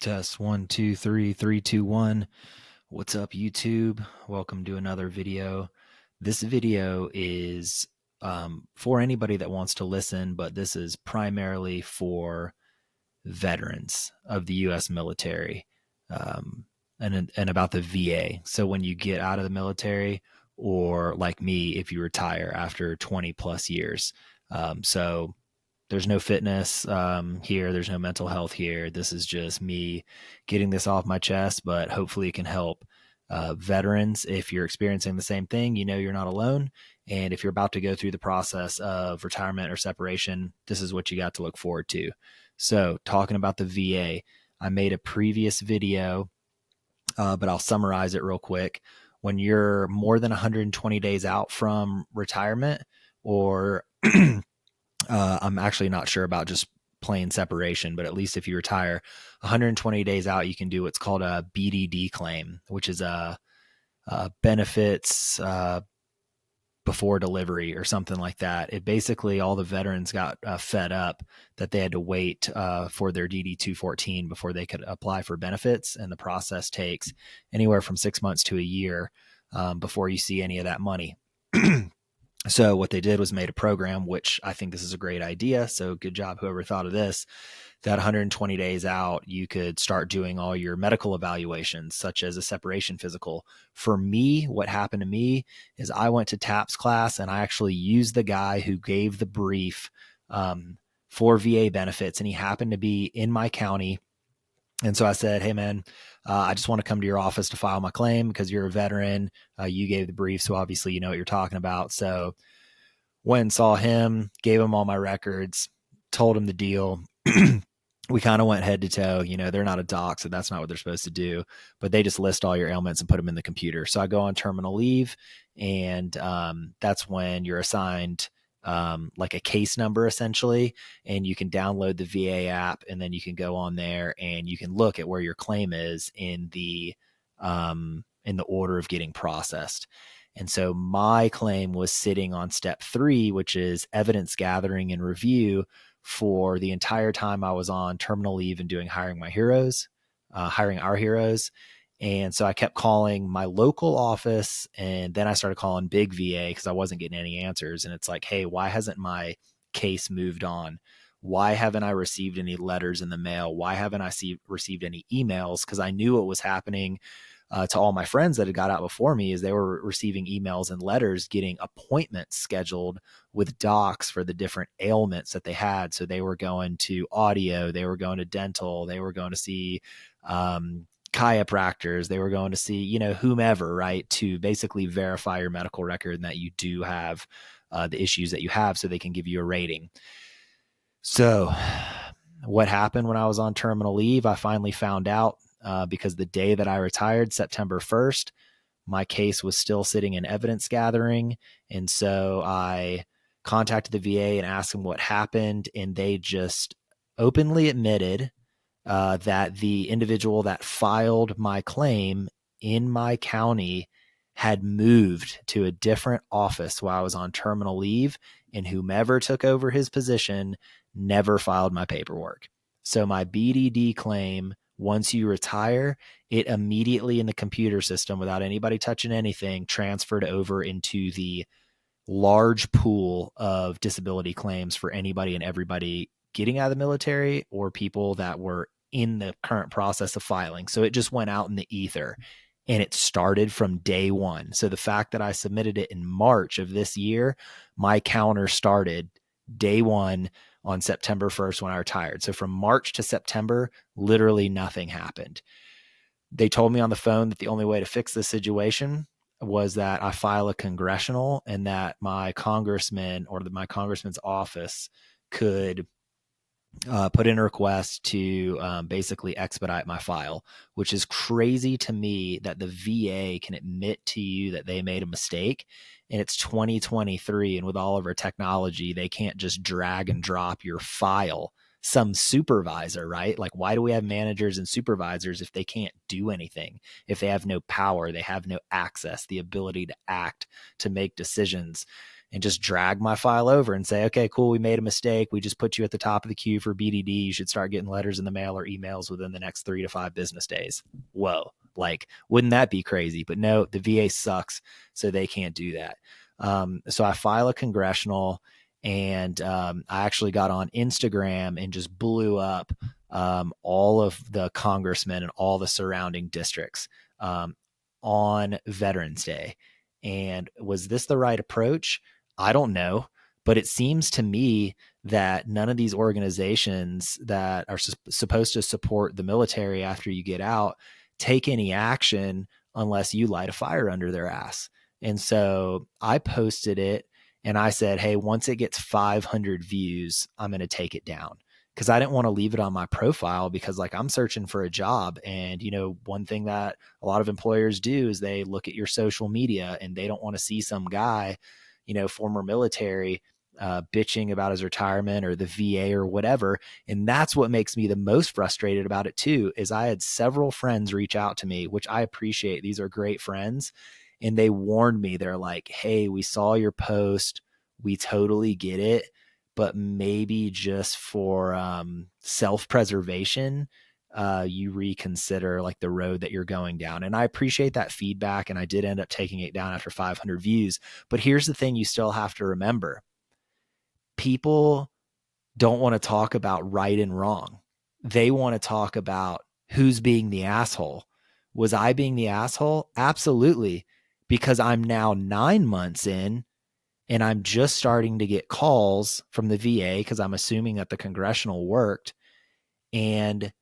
Test one, two, three, three, two, one. What's up, YouTube? Welcome to another video. This video is for anybody that wants to listen, but this is primarily for veterans of the U.S. military and about the VA. So when you get out of the military, or like me, if you retire after 20 plus years. So there's no fitness here. There's no mental health here. This is just me getting this off my chest, but hopefully it can help veterans. If you're experiencing the same thing, you know you're not alone. And if you're about to go through the process of retirement or separation, this is what you got to look forward to. So talking about the VA, I made a previous video, but I'll summarize it real quick. When you're more than 120 days out from retirement, or I'm actually not sure about just plain separation, but at least if you retire 120 days out, you can do what's called a BDD claim, which is a benefits before delivery or something like that. It basically, all the veterans got fed up that they had to wait for their DD 214 before they could apply for benefits. And the process takes anywhere from 6 months to a year before you see any of that money. So what they did was made a program, which I think this is a great idea. So good job, whoever thought of this, that 120 days out, you could start doing all your medical evaluations, such as a separation physical. For me, what happened to me is I went to TAPS class and I actually used the guy who gave the brief for VA benefits, and he happened to be in my county. And so I said, hey, man, I just want to come to your office to file my claim because you're a veteran. You gave the brief, so obviously you know what you're talking about. So went and saw him, gave him all my records, told him the deal. We kind of went head to toe. You know, they're not a doc, so that's not what they're supposed to do. But they just list all your ailments and put them in the computer. So I go on terminal leave, and that's when you're assigned like a case number, essentially, and you can download the VA app, and then you can go on there and you can look at where your claim is in the order of getting processed. And so my claim was sitting on step 3, which is evidence gathering and review, for the entire time I was on terminal leave and doing hiring our heroes. And so I kept calling my local office, and then I started calling big VA because I wasn't getting any answers. And it's like, hey, why hasn't my case moved on? Why haven't I received any letters in the mail? Why haven't I received any emails? Because I knew what was happening to all my friends that had got out before me, is they were receiving emails and letters getting appointments scheduled with docs for the different ailments that they had. So they were going to audio, they were going to dental, they were going to see chiropractors, they were going to see, you know, whomever, right, to basically verify your medical record and that you do have the issues that you have, so they can give you a rating. So what happened when I was on terminal leave, I finally found out because the day that I retired, September 1st, my case was still sitting in evidence gathering. And so I contacted the VA and asked them what happened. And they just openly admitted that the individual that filed my claim in my county had moved to a different office while I was on terminal leave, and whomever took over his position never filed my paperwork. So my BDD claim, once you retire, it immediately in the computer system, without anybody touching anything, transferred over into the large pool of disability claims for anybody and everybody getting out of the military or people that were in the current process of filing. So it just went out in the ether, and it started from day one. So the fact that I submitted it in March of this year, my counter started day one on September 1st when I retired. So from March to September, literally nothing happened. They told me on the phone that the only way to fix this situation was that I file a congressional, and that my congressman or my congressman's office could put in a request to basically expedite my file, which is crazy to me that the VA can admit to you that they made a mistake. And it's 2023, and with all of our technology, they can't just drag and drop your file. Some supervisor, right? Like, why do we have managers and supervisors if they can't do anything? If they have no power, they have no access, the ability to act, to make decisions. and just drag my file over and say, okay, cool, we made a mistake. We just put you at the top of the queue for BDD. You should start getting letters in the mail or emails within the next 3 to 5 business days. Whoa, like, wouldn't that be crazy? But no, the VA sucks, so they can't do that. So I file a congressional, and I actually got on Instagram and just blew up all of the congressmen and all the surrounding districts on Veterans Day. And was this the right approach? I don't know. But it seems to me that none of these organizations that are supposed to support the military after you get out take any action unless you light a fire under their ass. And so I posted it and I said, hey, once it gets 500 views, I'm going to take it down, because I didn't want to leave it on my profile, because like, I'm searching for a job. And, you know, one thing that a lot of employers do is they look at your social media and they don't want to see some guy, you know, former military, bitching about his retirement or the VA or whatever. And that's what makes me the most frustrated about it too, is I had several friends reach out to me, which I appreciate. These are great friends. And they warned me. They're like, hey, we saw your post. We totally get it. But maybe just for self-preservation, you reconsider like the road that you're going down. And I appreciate that feedback. And I did end up taking it down after 500 views. But here's the thing you still have to remember. People don't want to talk about right and wrong. They want to talk about who's being the asshole. Was I being the asshole? Absolutely. Because I'm now 9 months in and I'm just starting to get calls from the VA, because I'm assuming that the congressional worked, and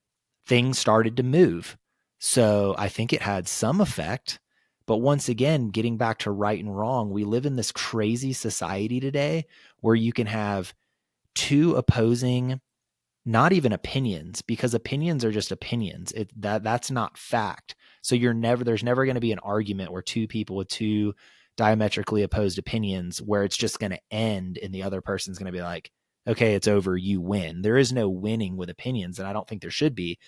things started to move. So I think it had some effect. But once again, getting back to right and wrong, we live in this crazy society today where you can have two opposing, not even opinions, because opinions are just opinions. That's not fact. So there's never going to be an argument where two people with two diametrically opposed opinions where it's just going to end and the other person's going to be like, okay, it's over, you win. There is no winning with opinions, and I don't think there should be.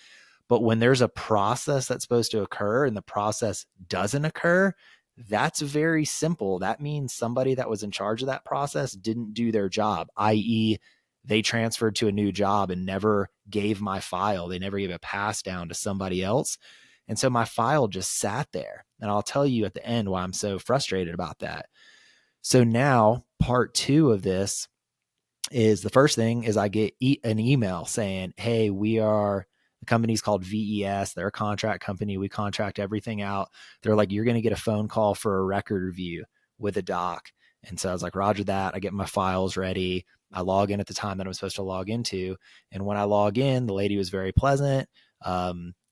But when there's a process that's supposed to occur and the process doesn't occur, that's very simple. That means somebody that was in charge of that process didn't do their job, i.e., they transferred to a new job and never gave my file. They never gave a pass down to somebody else. And so my file just sat there. And I'll tell you at the end why I'm so frustrated about that. So now part 2 of this is, the first thing is I get an email saying, hey, the company's called VES. They're a contract company. We contract everything out. They're like, you're going to get a phone call for a record review with a doc. And so I was like, roger that. I get my files ready. I log in at the time that I'm supposed to log into. And when I log in, the lady was very pleasant.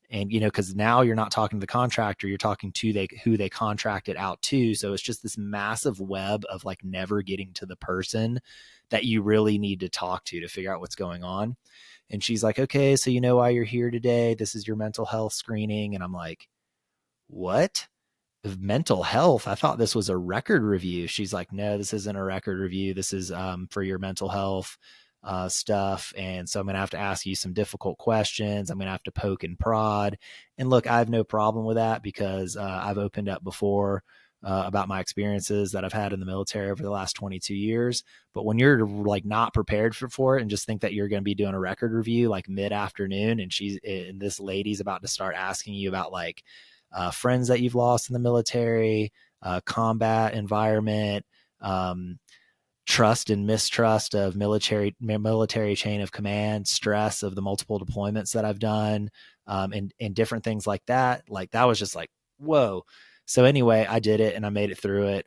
And, you know, because now you're not talking to the contractor, you're talking to who they contracted out to. So it's just this massive web of like never getting to the person that you really need to talk to figure out what's going on. And she's like, okay, so you know why you're here today? This is your mental health screening. And I'm like, what? Mental health? I thought this was a record review. She's like, no, this isn't a record review. This is for your mental health stuff. And so I'm going to have to ask you some difficult questions. I'm going to have to poke and prod. And look, I have no problem with that, because I've opened up before about my experiences that I've had in the military over the last 22 years. But when you're like not prepared for it and just think that you're going to be doing a record review like mid-afternoon, and this lady's about to start asking you about like friends that you've lost in the military, combat environment, trust and mistrust of military chain of command, stress of the multiple deployments that I've done, and different things like that. Like, that was just like, whoa. So anyway, I did it and I made it through it.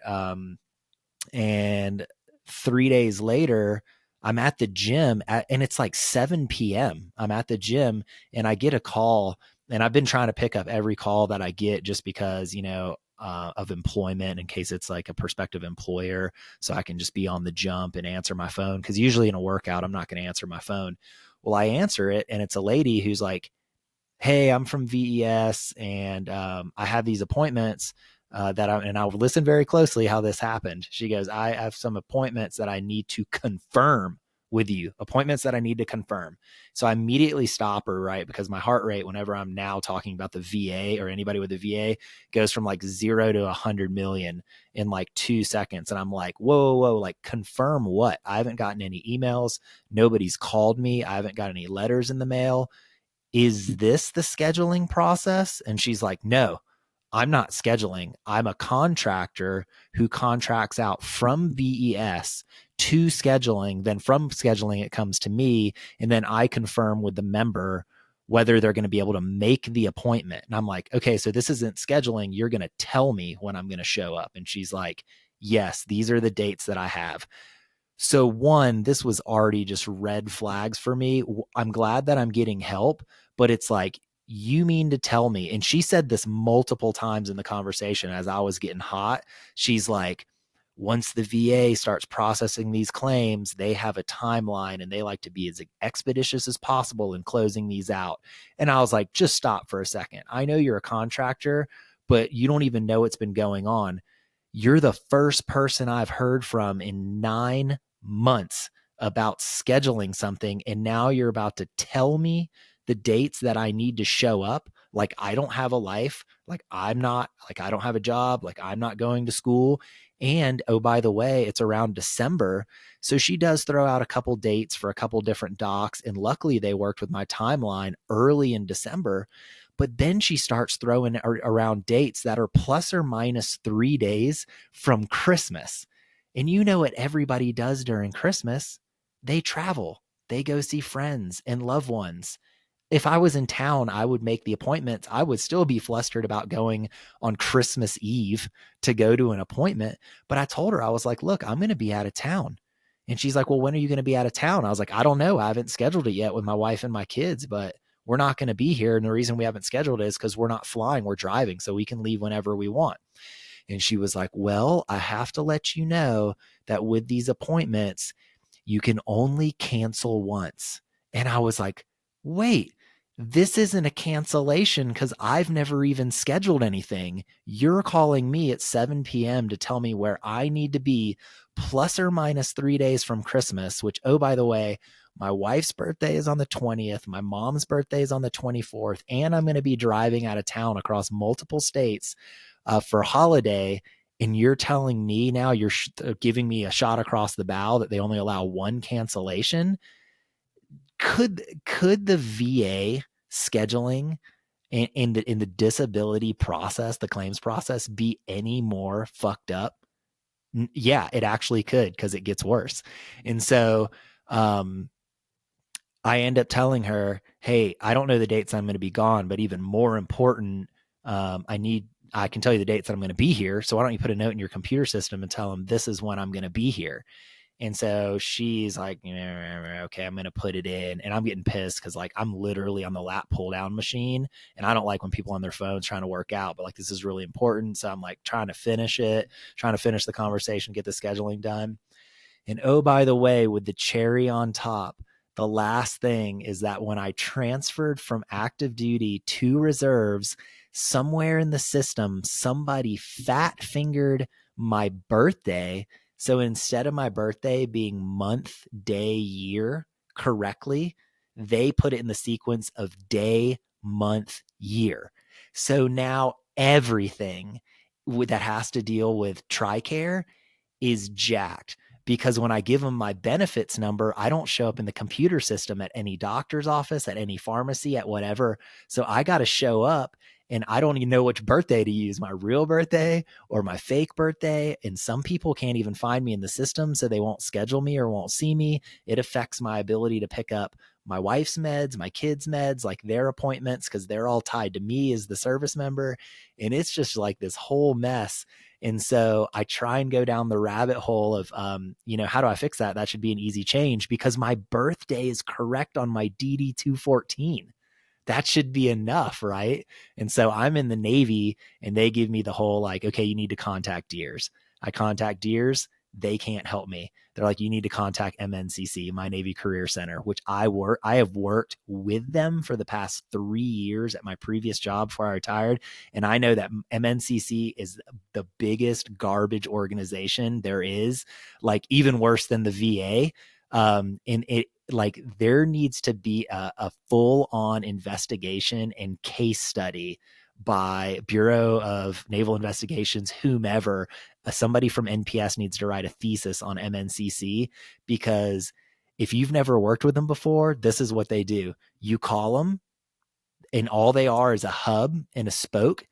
And 3 days later, I'm at the gym and it's like 7 p.m. I'm at the gym and I get a call, and I've been trying to pick up every call that I get just because, you know, of employment, in case it's like a prospective employer, so I can just be on the jump and answer my phone. Cause usually in a workout, I'm not going to answer my phone. Well, I answer it and it's a lady who's like, hey, I'm from VES and I have these appointments and I'll listen very closely how this happened. She goes, I have some appointments that I need to confirm with you, appointments that I need to confirm. So I immediately stop her, right? Because my heart rate, whenever I'm now talking about the VA or anybody with a VA, goes from like 0 to 100 million in like 2 seconds. And I'm like, whoa, whoa, like confirm what? I haven't gotten any emails. Nobody's called me. I haven't got any letters in the mail. Is this the scheduling process? And she's like, no, I'm not scheduling. I'm a contractor who contracts out from VES to scheduling. Then from scheduling, it comes to me. And then I confirm with the member whether they're going to be able to make the appointment. And I'm like, okay, so this isn't scheduling. You're going to tell me when I'm going to show up. And she's like, yes, these are the dates that I have. So one, this was already just red flags for me. I'm glad that I'm getting help, but it's like, you mean to tell me, and she said this multiple times in the conversation as I was getting hot. She's like, once the VA starts processing these claims, they have a timeline and they like to be as expeditious as possible in closing these out. And I was like, just stop for a second. I know you're a contractor, but you don't even know what's been going on. You're the first person I've heard from in 9 months about scheduling something. And now you're about to tell me the dates that I need to show up. Like I don't have a life. Like I don't have a job. Like I'm not going to school. And oh, by the way, it's around December. So she does throw out a couple dates for a couple different docs. And luckily they worked with my timeline early in December. But then she starts throwing around dates that are plus or minus 3 days from Christmas. And you know what everybody does during Christmas? They travel. They go see friends and loved ones. If I was in town, I would make the appointments. I would still be flustered about going on Christmas Eve to go to an appointment. But I told her, I was like, look, I'm going to be out of town. And she's like, well, when are you going to be out of town? I was like, I don't know. I haven't scheduled it yet with my wife and my kids, but we're not going to be here. And the reason we haven't scheduled it is because we're not flying, we're driving, so we can leave whenever we want. And she was like, well, I have to let you know that with these appointments, you can only cancel once. And I was like, wait, this isn't a cancellation because I've never even scheduled anything. You're calling me at 7 p.m. to tell me where I need to be plus or minus 3 days from Christmas, which, oh, by the way, my wife's birthday is on the 20th. My mom's birthday is on the 24th. And I'm going to be driving out of town across multiple states for holiday. And you're telling me now you're giving me a shot across the bow that they only allow one cancellation. Could the VA scheduling in the disability process, the claims process, be any more fucked up? Yeah, it actually could, because it gets worse. And so I end up telling her, hey, I don't know the dates I'm going to be gone, but even more important, I can tell you the dates that I'm going to be here. So why don't you put a note in your computer system and tell them this is when I'm going to be here. And so she's like, okay, I'm going to put it in. And I'm getting pissed because like I'm literally on the lap pull down machine. And I don't like when people on their phones trying to work out, but like this is really important. So I'm like trying to finish the conversation, get the scheduling done. And oh, by the way, with the cherry on top, the last thing is that when I transferred from active duty to reserves, somewhere in the system, somebody fat fingered my birthday. So instead of my birthday being month, day, year correctly, they put it in the sequence of day, month, year. So now everything that has to deal with TRICARE is jacked, because when I give them my benefits number, I don't show up in the computer system at any doctor's office, at any pharmacy, at whatever. So I got to show up, and I don't even know which birthday to use, my real birthday or my fake birthday. And some people can't even find me in the system, so they won't schedule me or won't see me. It affects my ability to pick up my wife's meds, my kids' meds, like their appointments, because they're all tied to me as the service member. And it's just like this whole mess. And so I try and go down the rabbit hole of, how do I fix that? That should be an easy change, because my birthday is correct on my DD 214. That should be enough, right? And so I'm in the Navy, and they give me the whole like, okay, you need to contact DEERS. I contact DEERS. They can't help me. They're like, you need to contact MNCC, my Navy Career Center, which I have worked with them for the past 3 years at my previous job before I retired. And I know that MNCC is the biggest garbage organization there is, like even worse than the VA. And it, like, there needs to be a full on investigation and case study by Bureau of Naval Investigations, whomever. Somebody from NPS needs to write a thesis on MNCC, because if you've never worked with them before, this is what they do. You call them, and all they are is a hub and a spoke,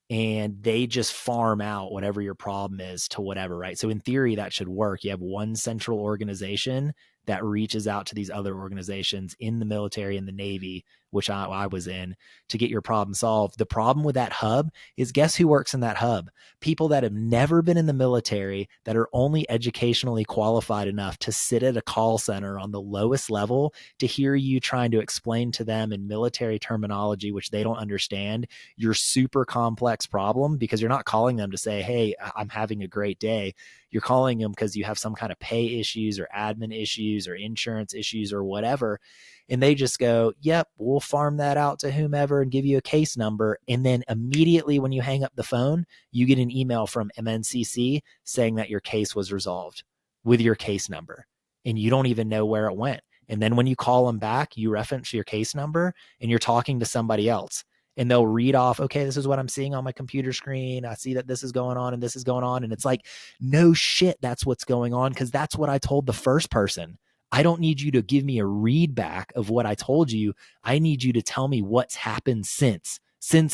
and they just farm out whatever your problem is to whatever, right? So in theory, that should work. You have one central organization that reaches out to these other organizations in the military and the Navy, which I was in, to get your problem solved. The problem with that hub is, guess who works in that hub? People that have never been in the military, that are only educationally qualified enough to sit at a call center on the lowest level to hear you trying to explain to them in military terminology, which they don't understand, your super complex problem, because you're not calling them to say, hey, I'm having a great day. You're calling them because you have some kind of pay issues or admin issues or insurance issues or whatever. And they just go, yep, we'll farm that out to whomever and give you a case number. And then immediately when you hang up the phone, you get an email from MNCC saying that your case was resolved with your case number. And you don't even know where it went. And then when you call them back, you reference your case number and you're talking to somebody else. And they'll read off, okay, this is what I'm seeing on my computer screen. I see that this is going on and this is going on. And it's like, no shit, that's what's going on, because that's what I told the first person. I don't need you to give me a read back of what I told you. I need you to tell me what's happened since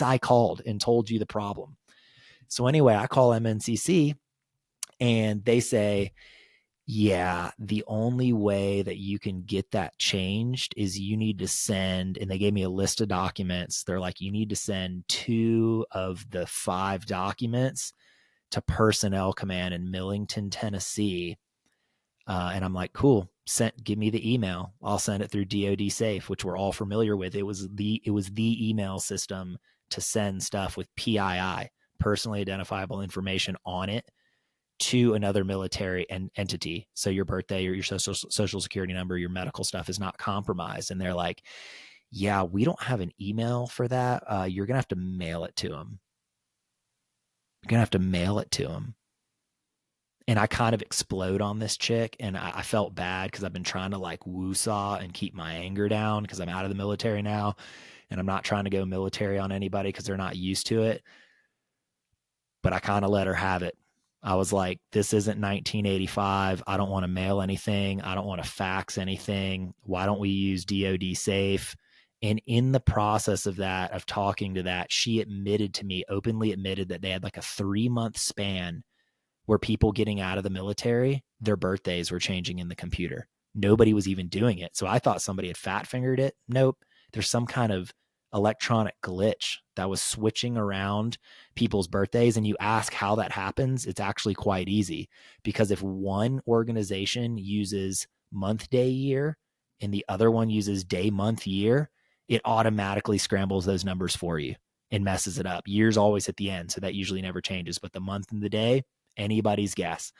I called and told you the problem. So anyway, I call MNCC and they say, yeah, the only way that you can get that changed is you need to send, and they gave me a list of documents. They're like, you need to send 2 of the 5 documents to Personnel Command in Millington, Tennessee. And I'm like, cool, give me the email. I'll send it through DoD Safe, which we're all familiar with. It was the email system to send stuff with PII, personally identifiable information, on it to another military entity. So your birthday or your social security number, your medical stuff is not compromised. And they're like, yeah, we don't have an email for that. You're going to have to mail it to them. You're going to have to mail it to them. And I kind of explode on this chick, and I felt bad because I've been trying to like woo-saw and keep my anger down because I'm out of the military now, and I'm not trying to go military on anybody because they're not used to it. But I kind of let her have it. I was like, this isn't 1985. I don't want to mail anything. I don't want to fax anything. Why don't we use DoD Safe? And in the process of that, of talking to that, she admitted to me, openly admitted, that they had like a 3-month span where people getting out of the military, their birthdays were changing in the computer. Nobody was even doing it. So I thought somebody had fat fingered it. Nope. There's some kind of electronic glitch that was switching around people's birthdays. And you ask how that happens, it's actually quite easy, because if one organization uses month, day, year, and the other one uses day, month, year, it automatically scrambles those numbers for you and messes it up. Year's always at the end, so that usually never changes, but the month and the day, anybody's guess.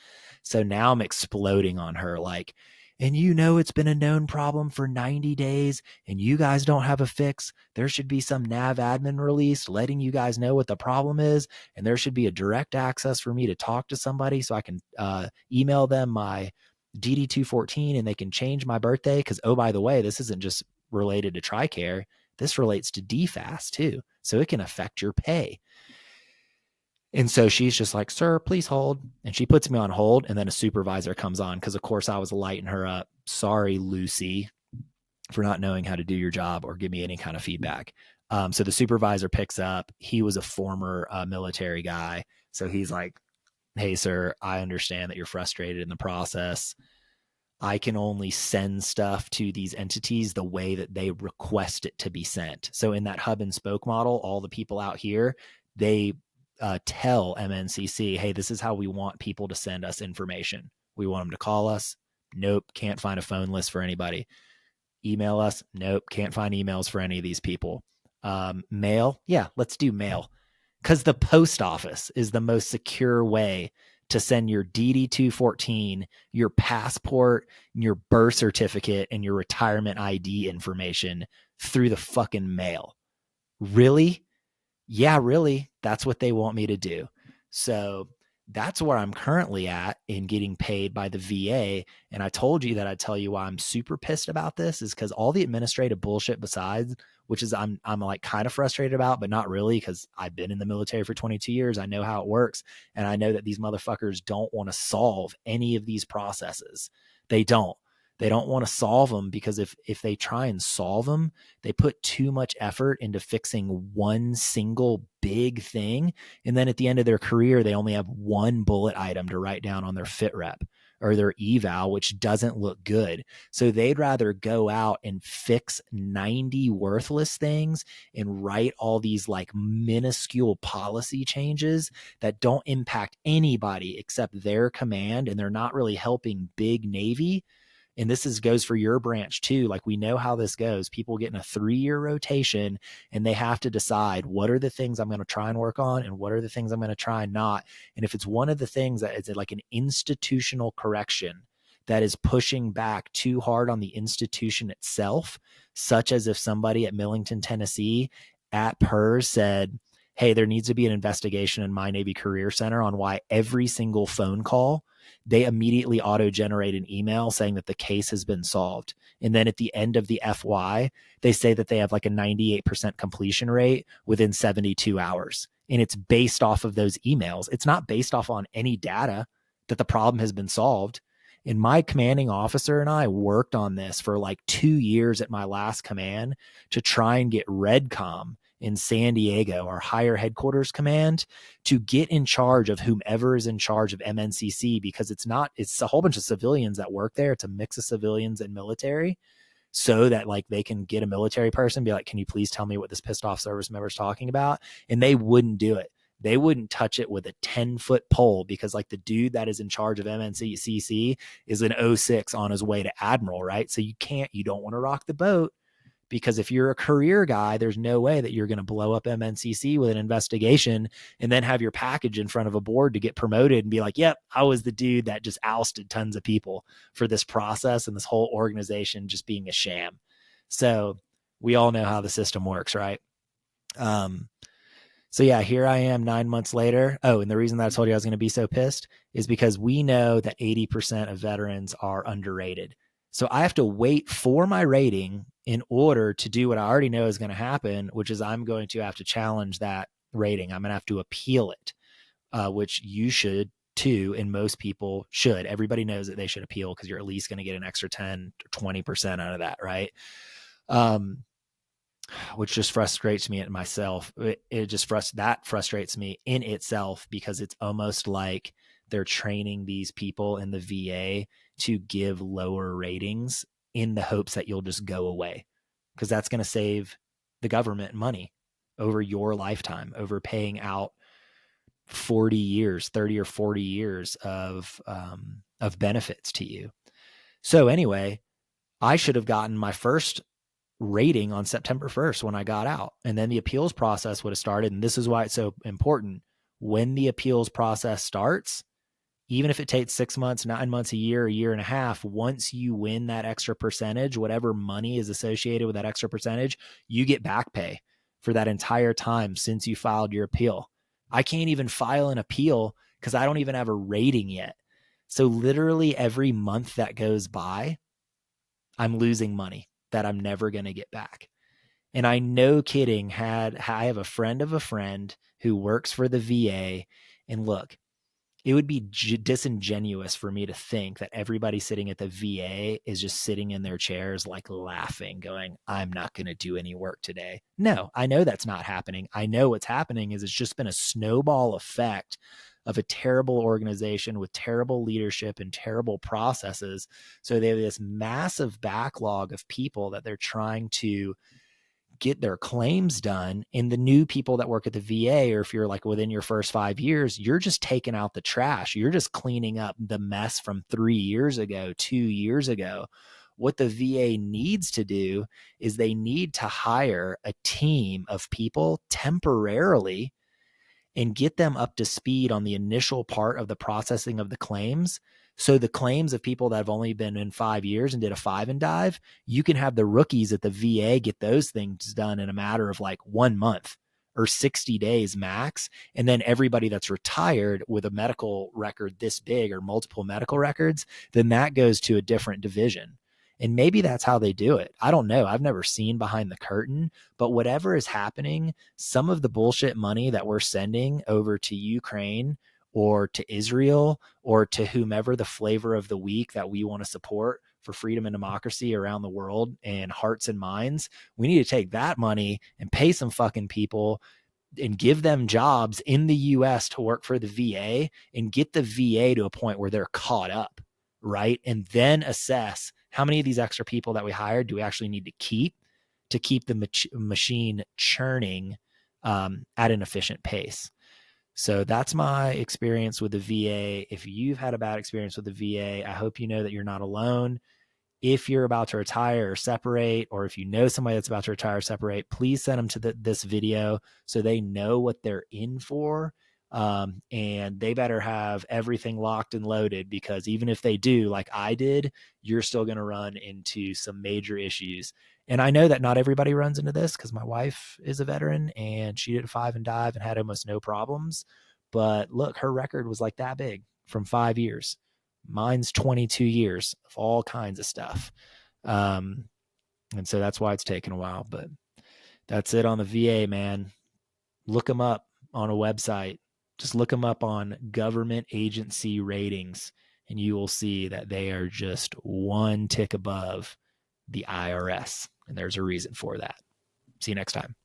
So now I'm exploding on her, like, and it's been a known problem for 90 days and you guys don't have a fix. There should be some nav admin release letting you guys know what the problem is. And there should be a direct access for me to talk to somebody so I can email them my DD-214 and they can change my birthday. Because, oh, by the way, this isn't just related to TRICARE. This relates to DFAS too. So it can affect your pay. And so she's just like, sir, please hold. And she puts me on hold. And then a supervisor comes on because, of course, I was lighting her up. Sorry, Lucy, for not knowing how to do your job or give me any kind of feedback. So the supervisor picks up. He was a former military guy. So he's like, hey, sir, I understand that you're frustrated in the process. I can only send stuff to these entities the way that they request it to be sent. So in that hub and spoke model, all the people out here, they tell MNCC, hey, this is how we want people to send us information. We want them to call us. Nope, can't find a phone list for anybody. Email us. Nope, can't find emails for any of these people. Mail. Yeah, let's do mail. Because the post office is the most secure way to send your DD-214, your passport, your birth certificate, and your retirement ID information through the fucking mail. Really? Yeah, really. That's what they want me to do. So That's where I'm currently at in getting paid by the VA. And I told you that I'd tell you why I'm super pissed about this is because all the administrative bullshit besides, which is I'm like kind of frustrated about, but not really, because I've been in the military for 22 years. I know how it works. And I know that these motherfuckers don't want to solve any of these processes. They don't. They don't want to solve them because if they try and solve them, they put too much effort into fixing one single big thing. And then at the end of their career, they only have one bullet item to write down on their fit rep or their eval, which doesn't look good. So they'd rather go out and fix 90 worthless things and write all these like minuscule policy changes that don't impact anybody except their command. And they're not really helping big Navy. And this goes for your branch too. Like, we know how this goes. People get in a 3-year rotation and they have to decide, what are the things I'm going to try and work on and what are the things I'm going to try and not. And if it's one of the things that is like an institutional correction that is pushing back too hard on the institution itself, such as if somebody at Millington, Tennessee at PERS said, hey, there needs to be an investigation in my Navy Career Center on why every single phone call, they immediately auto-generate an email saying that the case has been solved. And then at the end of the FY, they say that they have like a 98% completion rate within 72 hours. And it's based off of those emails. It's not based off on any data that the problem has been solved. And my commanding officer and I worked on this for like 2 years at my last command to try and get REDCOM in San Diego, our higher headquarters command, to get in charge of whomever is in charge of MNCC, because it's a whole bunch of civilians that work there. It's a mix of civilians and military, so that like they can get a military person, be like, can you please tell me what this pissed off service member is talking about? And they wouldn't do it. They wouldn't touch it with a 10-foot pole, because like the dude that is in charge of MNCC is an 06 on his way to Admiral, right? So you don't want to rock the boat. Because if you're a career guy, there's no way that you're going to blow up MNCC with an investigation and then have your package in front of a board to get promoted and be like, yep, I was the dude that just ousted tons of people for this process and this whole organization just being a sham. So we all know how the system works, right? So yeah, here I am 9 months later. Oh, and the reason that I told you I was going to be so pissed is because we know that 80% of veterans are underrated. So I have to wait for my rating in order to do what I already know is going to happen, which is I'm going to have to challenge that rating. I'm going to have to appeal it, which you should too. And most people should. Everybody knows that they should appeal, because you're at least going to get an extra 10 or 20% out of that, right? Which just frustrates me in myself. That frustrates me in itself, because it's almost like they're training these people in the VA to give lower ratings in the hopes that you'll just go away, because that's going to save the government money over your lifetime, over paying out 40 years, 30 or 40 years of benefits to you. So anyway, I should have gotten my first rating on September 1st when I got out, and then the appeals process would have started. And this is why it's so important. When the appeals process starts, even if it takes 6 months, 9 months, a year and a half, once you win that extra percentage, whatever money is associated with that extra percentage, you get back pay for that entire time since you filed your appeal. I can't even file an appeal because I don't even have a rating yet. So literally every month that goes by, I'm losing money that I'm never going to get back. And I, no kidding, I have a friend of a friend who works for the VA. And look, it would be disingenuous for me to think that everybody sitting at the VA is just sitting in their chairs, like laughing, going, I'm not going to do any work today. No, I know that's not happening. I know what's happening is it's just been a snowball effect of a terrible organization with terrible leadership and terrible processes. So they have this massive backlog of people that they're trying to get their claims done. And the new people that work at the VA, or if you're like within your first 5 years, you're just taking out the trash. You're just cleaning up the mess from 3 years ago, 2 years ago. What the VA needs to do is they need to hire a team of people temporarily and get them up to speed on the initial part of the processing of the claims. So the claims of people that have only been in 5 years and did a 5 and dive, you can have the rookies at the VA get those things done in a matter of like 1 month or 60 days max. And then everybody that's retired with a medical record this big or multiple medical records, then that goes to a different division. And maybe that's how they do it. I don't know. I've never seen behind the curtain, but whatever is happening, some of the bullshit money that we're sending over to Ukraine or to Israel or to whomever the flavor of the week that we want to support for freedom and democracy around the world and hearts and minds, we need to take that money and pay some fucking people and give them jobs in the US to work for the VA and get the VA to a point where they're caught up, right? And then assess how many of these extra people that we hired do we actually need to keep the machine churning at an efficient pace. So that's my experience with the VA. If you've had a bad experience with the VA, I hope you know that you're not alone. If you're about to retire or separate, or if you know somebody that's about to retire or separate, please send them to this video so they know what they're in for. And they better have everything locked and loaded, because even if they do, like I did, you're still going to run into some major issues. And I know that not everybody runs into this, because my wife is a veteran and she did a 5 and dive and had almost no problems. But look, her record was like that big from 5 years. Mine's 22 years of all kinds of stuff. And so that's why it's taken a while. But that's it on the VA, man. Look them up on a website. Just look them up on government agency ratings, and you will see that they are just one tick above the IRS. And there's a reason for that. See you next time.